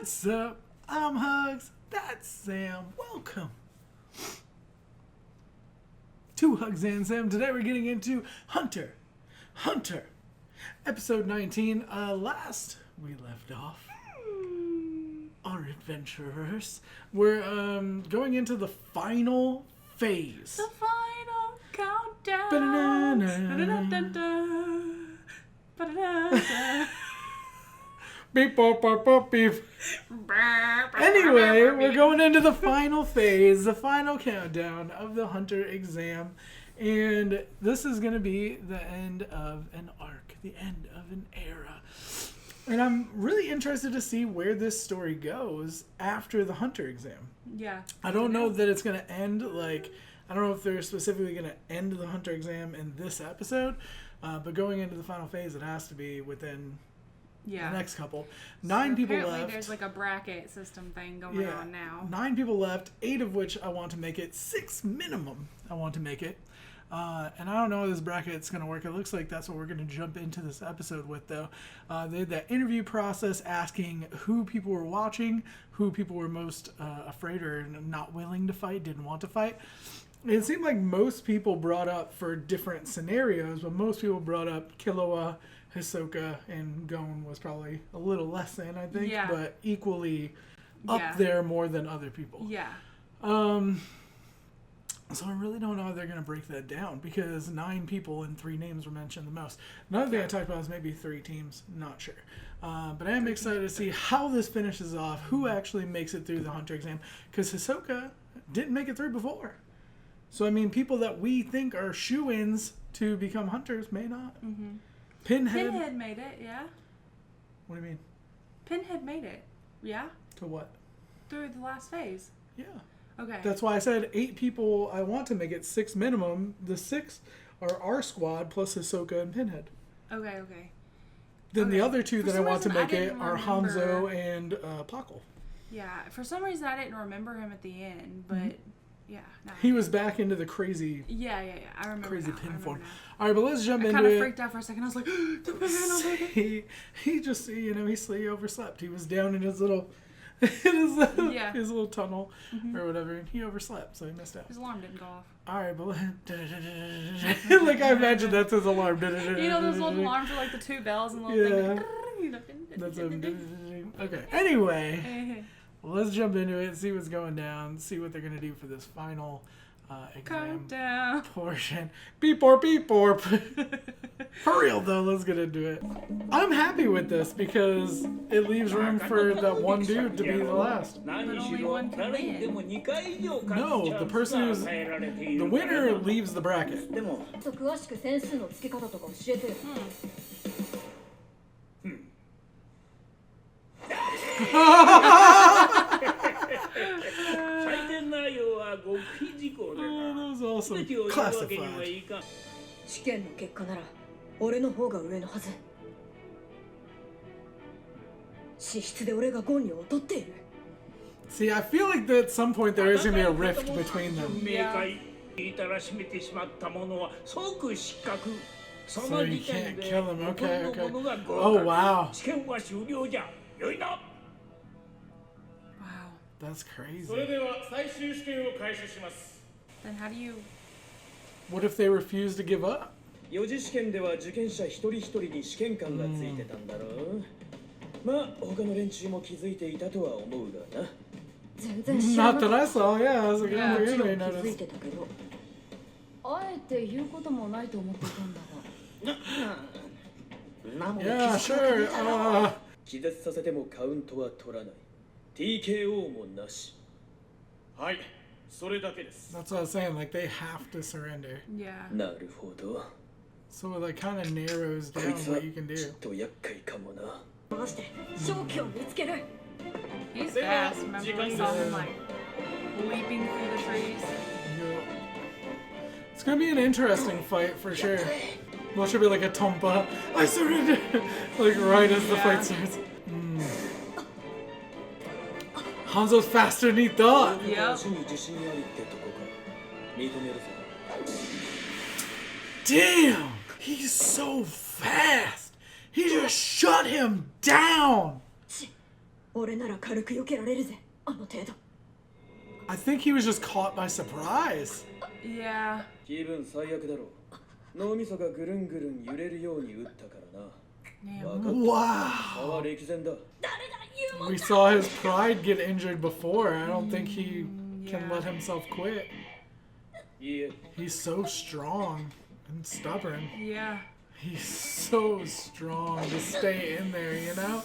What's up? I'm HUGZ. That's Sam. Welcome to HUGZ. Today we're getting into Hunter. Episode 19. Last we left off our adventurers. We're going into the final phase. The final countdown. Beep, bop, bop, bop, beep. Anyway, we're going into the final phase, the final countdown of the Hunter exam. And this is going to be the end of an arc, the end of an era. And I'm really interested to see where this story goes after the Hunter exam. Yeah. I don't know that it's going to end, like, I don't know if they're specifically going to end the Hunter exam in this episode. But going into the final phase, it has to be within... Yeah. The next couple. 9 people left. Apparently there's like a bracket system thing going on now. 9 people left, 8 of which I want to make it. 6 minimum I want to make it. And I don't know how this bracket's going to work. It looks like that's what we're going to jump into this episode with, though. They had that interview process asking who people were watching, who people were most afraid or not willing to fight, didn't want to fight. It seemed like most people brought up for different scenarios, but most people brought up Killua, Hisoka, and Gon was probably a little less than, I think, but equally up there more than other people. Yeah. So I really don't know how they're going to break that down because 9 people and 3 names were mentioned the most. Another thing I talked about is maybe 3 teams. Not sure. But I am excited to see how this finishes off, who actually makes it through the Hunter exam, because Hisoka didn't make it through before. So, I mean, people that we think are shoo-ins to become hunters may not. Mm-hmm. Pinhead made it, yeah. What do you mean? Pinhead made it, yeah. To what? Through the last phase. Yeah. Okay. That's why I said 8 people. I want to make it 6 minimum. The 6 are our squad plus Hisoka and Pinhead. Okay. Then the other 2 that I want to make it are remember... Hanzo and Pakal. Yeah. For some reason, I didn't remember him at the end, but yeah. No, he was back into the crazy. Yeah. I remember. Crazy now. pin I remember form. now. All right, but let's jump into it. I kind of freaked out for a second. I was like, the man. He just, he overslept. He was down in his little, his little tunnel or whatever, and he overslept, so he missed out. His alarm didn't go off. All right, but like I imagine that's his alarm. You know those little alarms are like the 2 bells and little thing. That's okay. Anyway, let's jump into it, see what's going down, see what they're gonna do for this final exam countdown portion. Beep borp, beep borp. For real though, let's get into it. I'm happy with this because it leaves room for that one dude to be the last. But only one can win. No, the person who's the winner leaves the bracket. Oh, that was awesome. Classified. See, I feel like that at some point there is going to be a rift between them. Yeah. So you can't kill him. Okay. Oh, wow. Wow. That's crazy. Then how do you... What if they refuse to give up? 4次試験では受験者一人一人に試験官がついてたんだろう。まあ他の連中も気づいていたとは思うがな。全然知らな Not か that っ I saw, yeah. I was like, た。 oh, もち you ろん may 気づい notice. てたけど、あえて言うこともないと思っていたんだが。なも Yeah, sure. 気絶させてもカウントは取らない。TKO もなし。はい、それだけです。 That's what I was saying. Like, they have to surrender. Yeah. なるほど。 So it, like, kind of narrows こ down いつは what you can ちょ do. っと厄介かもな。回して勝機を見つける。 He's fast. Remember we saw him like leaping through the trees. Yeah. It's going to be an interesting fight for sure. Well, it should be like a Tompa. I surrender! Like, right as the fight starts. Hanzo's faster than he thought. Yep. 足に自信ありってとこか。認めるぞ。 Damn! He's so fast! He just shut him down! 俺なら軽く避けられるぜ、あの程度。 I think he was just caught by surprise. Yeah. 気分最悪だろう。脳みそがぐるんぐるん揺れるように打ったからな。 Yeah. 分かった。 Wow. 差は歴然だ。 We saw his pride get injured before. I don't think he can Yeah. let himself quit. いいえ、 He's so strong and stubborn. Yeah. He's so strong to stay in there, you know?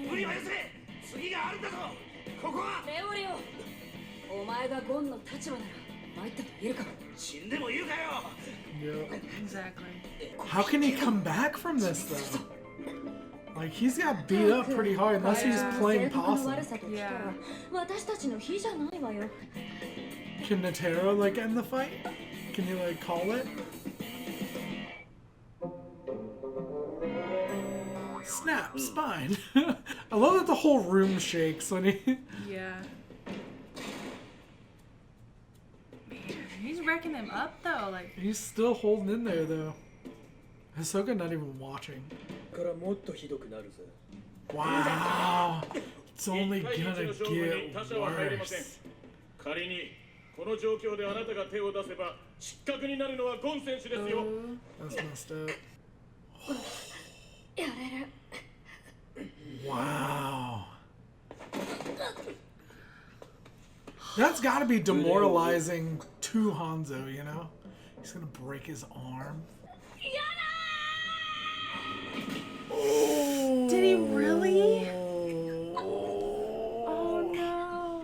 無理はよせ。次があるんだぞ。ここはレオレオ、お前がゴンの立場なら参ったと言えるか。死んでもいるかよ。 Yep. Exactly. How can he come back from this though? Like he's got beat up pretty hard unless he's playing 性格の possum. 悪さときたら私たちの非じゃないわよ。 Can Netero like end the fight? Can he like call it? Snap, spine. I love that the whole room shakes when he... Yeah. Man, he's wrecking him up though. Like, He's still holding in there though. Hisoka not even watching. からもっとひどくなるぜ。 Wow. It's only gonna get worse. 仮にこの状況であなたが手を出せば失格になるのはゴン選手ですよ。 That's messed up. やれる。 Wow. That's gotta be demoralizing to Hanzo, you know? He's gonna break his arm. Oh. did he really? Oh no.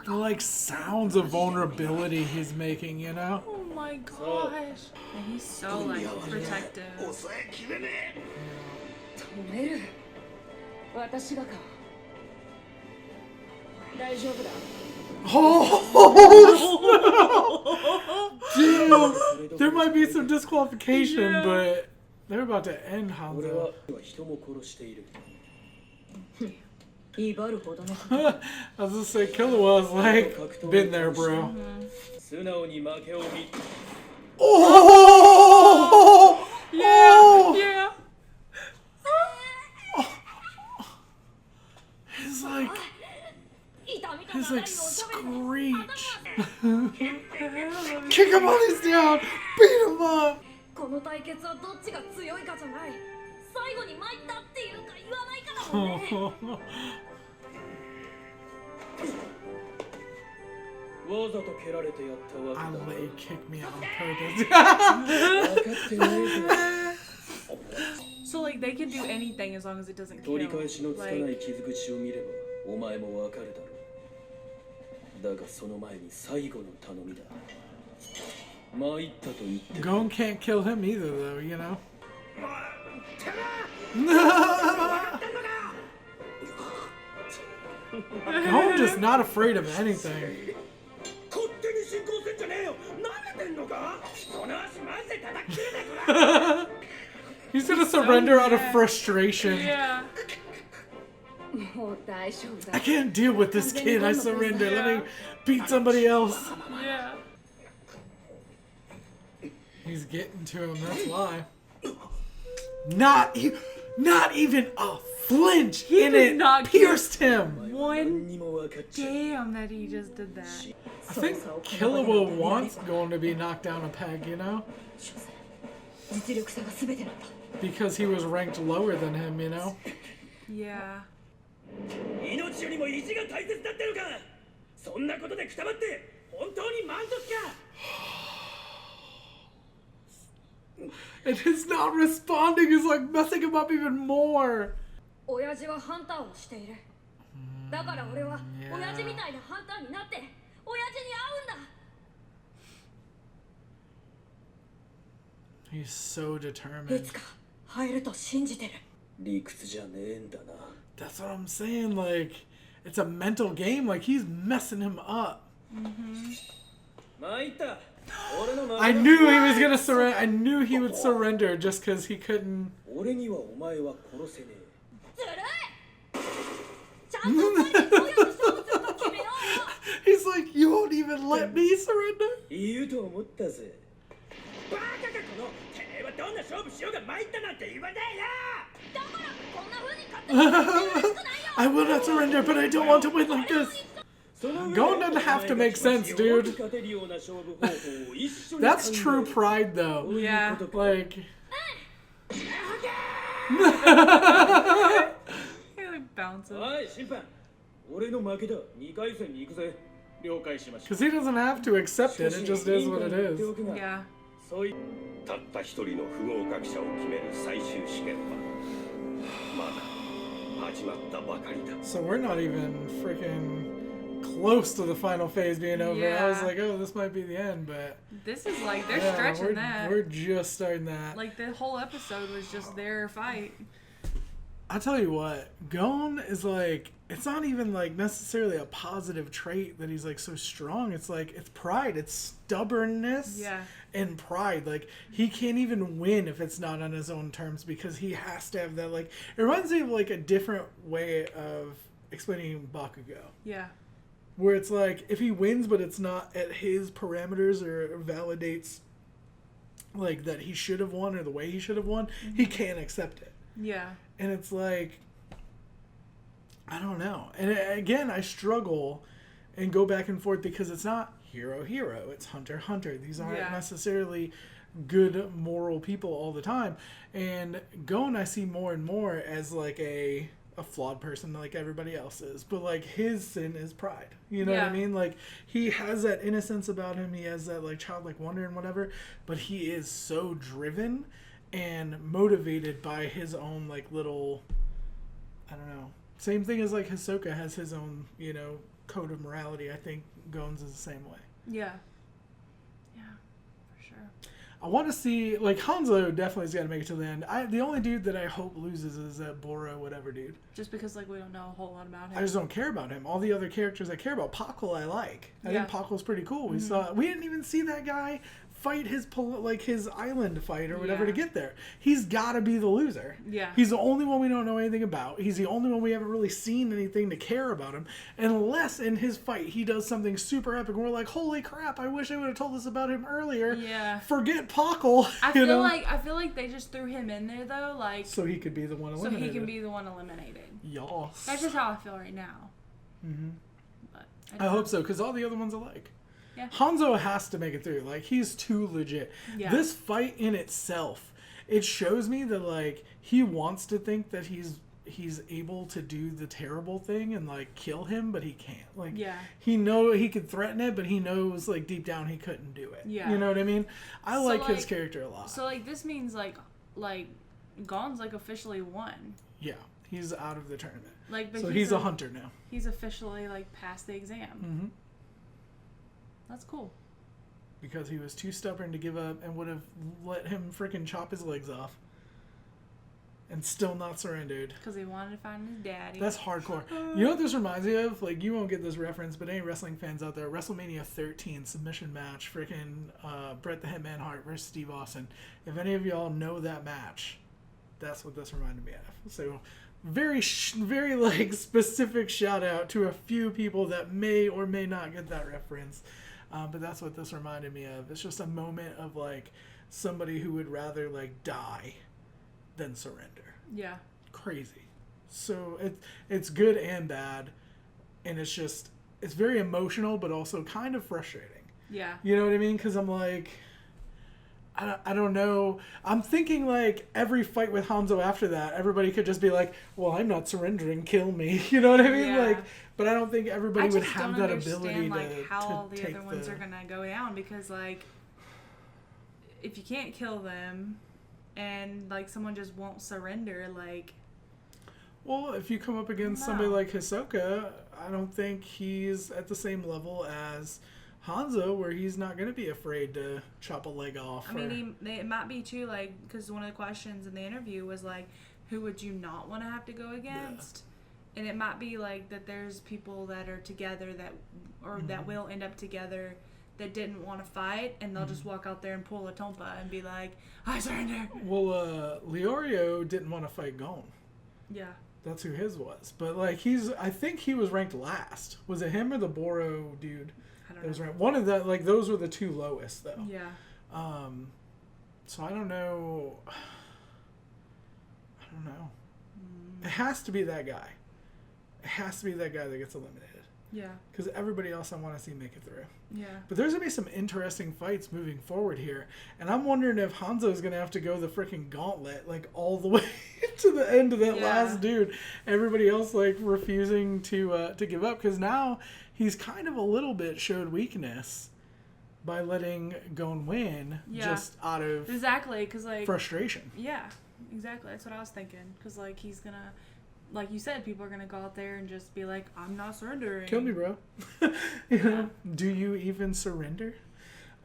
The like sounds of vulnerability he's making, you know? Oh my gosh. And he's so like protective. 抑えきれねえ。止める。私がか。大丈夫だ。 Damn! There might be some disqualification, but they're about to end 俺は Hanzo. 人も殺している。威張るほどの。 I was gonna say, Killua's like, been there, bro. 素直に負けを見。 Oh! Yeah. Yeah. His like, 痛みと his 長い like のを食べる。 screech. Kick him while he's down. Beat him up. この対決はどっちが強いかじゃない。最後に参ったっていうか言わないからもんね。わざと蹴られてやったわ I けだ。 let you kick me out on purpose. 分かってないぜ。 So like they can do anything as long as it doesn't kill. 取り返しのつかない Like, 傷口を見ればお前もわかるだろう。だがその前に最後の頼みだ。参ったと言って。 Gon can't kill him either, though, you know? てめ Gon just not afraid of anything. 勝手に進行せんじゃねえよ。舐めてんのか。その足マジで叩き切れねえから。 He's gonna surrender out of frustration. yeah. もう大丈夫だ I。can't deal with this kid. I surrender. Let me beat somebody else. Yeah. He's getting to him. That's why. Not even a flinch in did it not pierced him. 何 One にも分かっちゃう。 damn that he just did that. I think Killua wants Gon to be knocked down a peg, you know? 実力差が全てなんだ。 Because he was ranked lower than him, you know? Yeah. 命よりも意地が大切だってのか。そんなことでくたばって本当に満足か。 And his not responding is like messing him up even more. 親父はハンターをしている。だから俺は親父みたいなハンターになって親父に会うんだ。 He's so い determined. つか入ると信じてる。理屈じゃねえんだな。 That's what I'm saying. Like, it's a mental game. Like, he's messing him up. 参った。俺の I knew he was gonna surrender. I knew he would surrender just because he couldn't. 俺にはお前は殺せねえ。ずるい。ちゃんと二人でどうやって勝負するか決めようよ。 He's like, you won't even let me surrender? 言うと思ったぜ。バカかこのてめえはどんな勝負しようが参ったなんて言わねえよ。だからこんな風に勝手にやってほしくないよ I will not surrender, but I don't want to win like this. その上で Gon doesn't have to make sense, dude. 勝てるような勝負方法を一緒に That's 考え true る pride, though. そういうことか Like, He like bounces. おい審判、俺の負けだ。2回戦に行くぜ。了解しました。 because he doesn't have to accept it, it just is what it is. Yeah. そういたった一人の不合格者を決める最終試験はまだ始まったばかりだ。 So we're not even freaking close to the final phase being over. I was Yeah. like, oh, this might be the end, but This is like, they're yeah, stretching that. we're just starting that. Like, the whole episode was just their fight. I'll tell you what, Gon is like, it's not even like necessarily a positive trait that he's like so strong. It's like, it's pride, it's stubbornness Yeah. and pride. Like, he can't even win if it's not on his own terms because he has to have that. Like, it reminds me of like a different way of explaining Bakugo. Yeah. Where it's like, if he wins but it's not at his parameters or validates like that he should have won or the way he should have won, he can't accept it. Yeah. And it's like, I don't know. And again, I struggle and go back and forth because it's not hero, it's hunter. These aren't Yeah. necessarily good moral people all the time. And Gon I see more and more as like a flawed person like everybody else is. But like his sin is pride. You know what I Yeah. mean? Like he has that innocence about him. He has that like childlike wonder and whatever. But he is so driven and motivated by his own like little, I don't know. Same thing as like Hisoka has his own, you know, code of morality. I think Gon's is the same way. Yeah. Yeah. For sure. I want to see like Hanzo definitely has got to make it to the end. The only dude that I hope loses is that Boro whatever dude. Just because, like, we don't know a whole lot about him. I just don't care about him. All the other characters I care about. Pakul I like. I Yeah. think Pakul's pretty cool. We didn't even see that guy fight his island fight or whatever Yeah. to get there. He's got to be the loser. Yeah. He's the only one we don't know anything about. He's the only one we haven't really seen anything to care about him. Unless in his fight he does something super epic and we're like, holy crap, I wish they would have told us about him earlier. Yeah. Forget Pakul. I you know? feel like they just threw him in there though, like So he could be the one so eliminated. he can be the one eliminated. Yas. That's just how I feel right now. Mm-hmm. But I hope so, because all the other ones I like. Yeah. Hanzo has to make it through. Like, he's too legit. Yeah. This fight in itself, it shows me that, like, he wants to think that he's able to do the terrible thing and, like, kill him, but he can't. Like, Yeah. he could threaten it, but he knows, like, deep down he couldn't do it. Yeah. You know what I mean? I So, like his like- character a lot. So like this means like Gon's like officially won. Yeah. He's out of the tournament. Like but So he's a hunter now. He's officially like passed the exam. Mm-hmm. That's cool. Because he was too stubborn to give up and would have let him freaking chop his legs off. And still not surrendered. Because he wanted to find his daddy. That's hardcore. You know what this reminds me of? Like, you won't get this reference, but any wrestling fans out there, WrestleMania 13 submission match, freaking Bret the Hitman Hart versus Steve Austin. If any of y'all know that match, that's what this reminded me of. So, very like specific shout out to a few people that may or may not get that reference. But that's what this reminded me of. It's just a moment of like somebody who would rather like die than surrender. Yeah. Crazy. So it's good and bad, and it's very emotional, but also kind of frustrating. Yeah. You know what I mean? Because I'm like, I don't know. I'm thinking like every fight with Hanzo after that, everybody could just be like, well, I'm not surrendering, kill me. You know what I mean? Yeah. Like, but I don't think everybody I would just have don't that understand ability like how all to the take other ones are gonna go down because like if you can't kill them and like someone just won't surrender like Well, if you come up against somebody like Hisoka, I don't think he's at the same level as Hanzo, where he's not going to be afraid to chop a leg off. I mean, it might be too, like, because one of the questions in the interview was, like, who would you not want to have to go against? Yeah. And it might be, like, that there's people that are together that will end up together that didn't want to fight, and they'll just walk out there and pull a Tompa and be like, I surrender. Well, Leorio didn't want to fight Gon. Yeah. That's who his was. But, like, I think he was ranked last. Was it him or the Boro dude? I don't Those know. right. One of the like those were the two lowest though. Yeah. So I don't know. It has to be that guy. It has to be that guy that gets eliminated. Yeah. Because everybody else I want to see make it through. Yeah. But there's going to be some interesting fights moving forward here. And I'm wondering if Hanzo's going to have to go the freaking gauntlet, like, all the way to the end of that last dude. Everybody else, like, refusing to give up. Because now he's kind of a little bit showed weakness by letting Gon win just out of exactly, cause, like, frustration. Yeah, exactly. That's what I was thinking. Because, like, he's going to... Like you said, people are going to go out there and just be like, I'm not surrendering. Kill me, bro. You know, do you even surrender?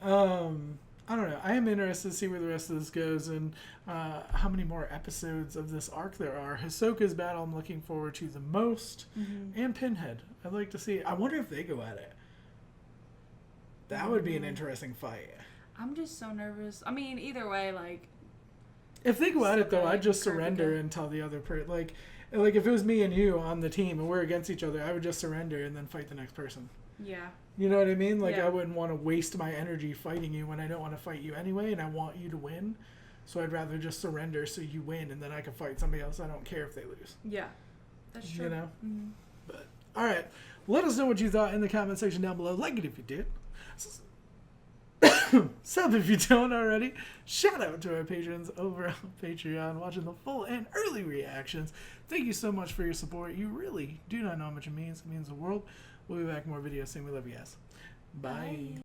I don't know. I am interested to see where the rest of this goes and how many more episodes of this arc there are. Hisoka's battle I'm looking forward to the most. And Pinhead. I'd like to see. I wonder if they go at it. That would be an interesting fight. I'm just so nervous. I mean, either way, like... If they go at it, though, I'd just surrender and tell the other person. Like, if it was me and you on the team and we're against each other, I would just surrender and then fight the next person. Yeah. You know what I mean? Like, Yeah. I wouldn't want to waste my energy fighting you when I don't want to fight you anyway, and I want you to win. So I'd rather just surrender so you win, and then I can fight somebody else. I don't care if they lose. Yeah. That's true. You know? Mm-hmm. But, all right. Let us know what you thought in the comment section down below. Like it if you did. Sub if you don't already. Shout out to our patrons over on Patreon watching the full and early reactions. Thank you so much for your support. You really do not know how much it means. It means the world. We'll be back with more videos soon. We love you guys. Bye.